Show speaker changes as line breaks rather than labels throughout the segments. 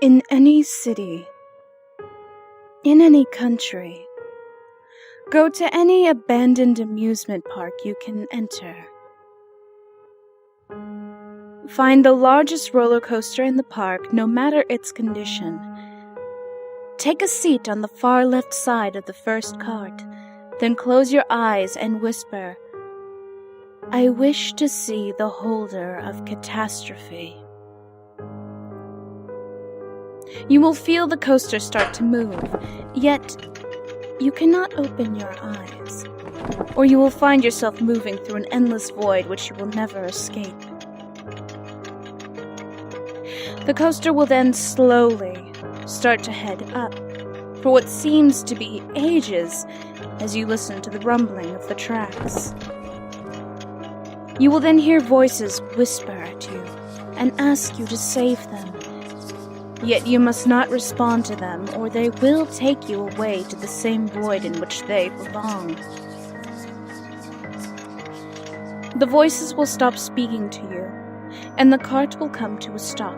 In any city, in any country, go to any abandoned amusement park you can enter. Find the largest roller coaster in the park, no matter its condition. Take a seat on the far left side of the first cart, then close your eyes and whisper, "I wish to see the holder of Catastrophe." You will feel the coaster start to move, yet you cannot open your eyes, or you will find yourself moving through an endless void which you will never escape. The coaster will then slowly start to head up, for what seems to be ages as you listen to the rumbling of the tracks. You will then hear voices whisper at you and ask you to save them. Yet you must not respond to them, or they will take you away to the same void in which they belong. The voices will stop speaking to you, and the cart will come to a stop.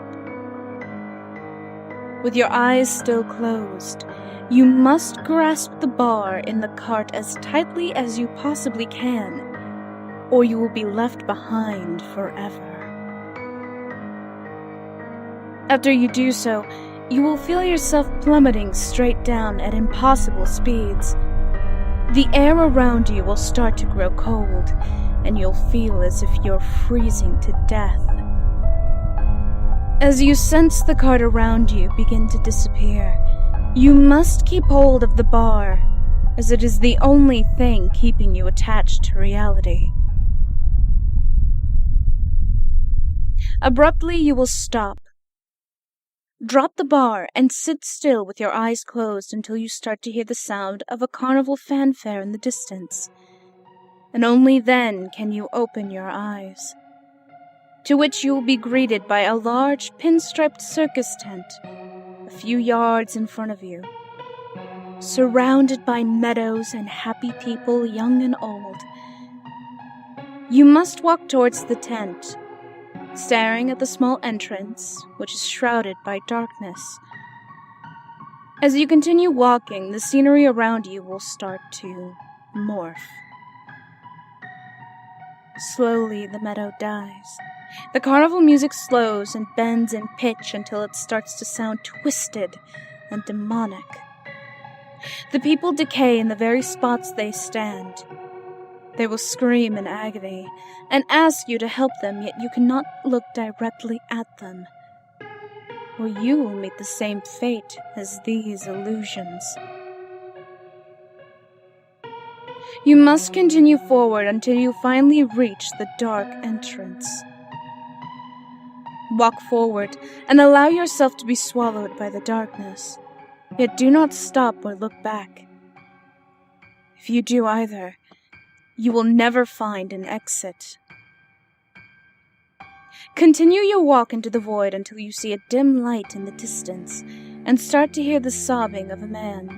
With your eyes still closed, you must grasp the bar in the cart as tightly as you possibly can, or you will be left behind forever. After you do so, you will feel yourself plummeting straight down at impossible speeds. The air around you will start to grow cold, and you'll feel as if you're freezing to death. As you sense the cart around you begin to disappear, you must keep hold of the bar, as it is the only thing keeping you attached to reality. Abruptly, you will stop. Drop the bar and sit still with your eyes closed until you start to hear the sound of a carnival fanfare in the distance, and only then can you open your eyes, to which you will be greeted by a large pinstriped circus tent a few yards in front of you, surrounded by meadows and happy people, young and old. You must walk towards the tent, staring at the small entrance, which is shrouded by darkness. As you continue walking, the scenery around you will start to morph. Slowly, the meadow dies. The carnival music slows and bends in pitch until it starts to sound twisted and demonic. The people decay in the very spots they stand. They will scream in agony and ask you to help them, yet you cannot look directly at them, or you will meet the same fate as these illusions. You must continue forward until you finally reach the dark entrance. Walk forward and allow yourself to be swallowed by the darkness, yet do not stop or look back. If you do either, you will never find an exit. Continue your walk into the void until you see a dim light in the distance and start to hear the sobbing of a man.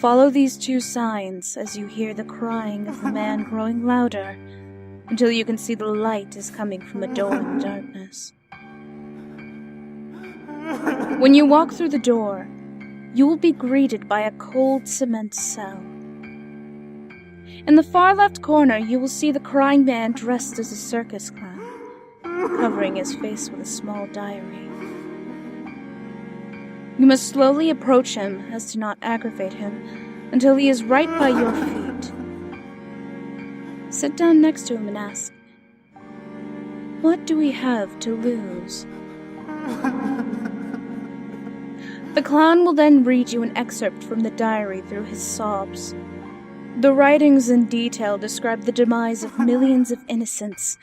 Follow these two signs as you hear the crying of the man growing louder until you can see the light is coming from a door in the darkness. When you walk through the door, you will be greeted by a cold cement cell. In the far left corner, you will see the crying man dressed as a circus clown, covering his face with a small diary. You must slowly approach him as to not aggravate him until he is right by your feet. Sit down next to him and ask, "What do we have to lose?" The clown will then read you an excerpt from the diary through his sobs. The writings in detail describe the demise of millions of innocents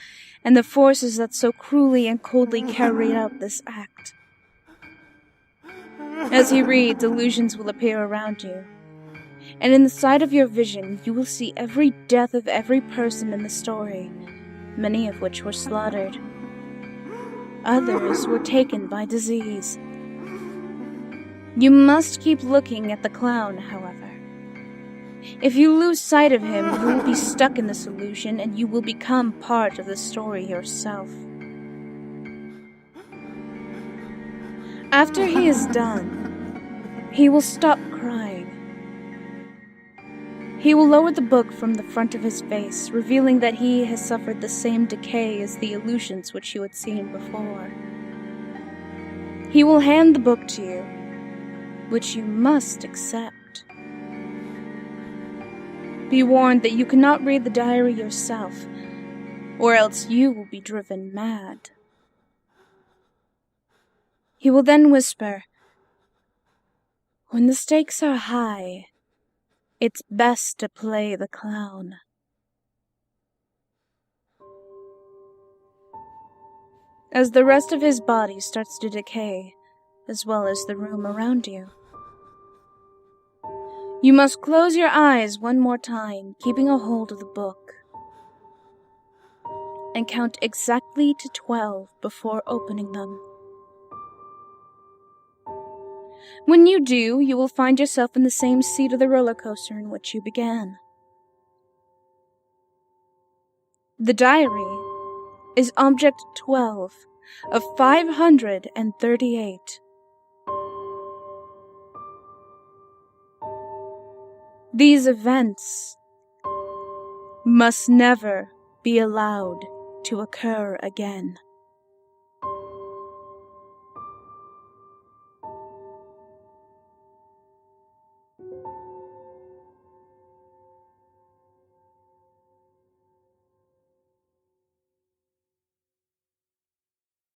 and the forces that so cruelly and coldly carried out this act. As he reads, illusions will appear around you, and in the sight of your vision you will see every death of every person in the story, many of which were slaughtered. Others were taken by disease. You must keep looking at the clown, however. If you lose sight of him, you will be stuck in this illusion and you will become part of the story yourself. After he is done, he will stop crying. He will lower the book from the front of his face, revealing that he has suffered the same decay as the illusions which you had seen before. He will hand the book to you, which you must accept. Be warned that you cannot read the diary yourself, or else you will be driven mad. He will then whisper, "When the stakes are high, it's best to play the clown." As the rest of his body starts to decay, as well as the room around you, you must close your eyes one more time, keeping a hold of the book, and count exactly to 12 before opening them. When you do, you will find yourself in the same seat of the roller coaster in which you began. The diary is Object 12 of 538. These events must never be allowed to occur again.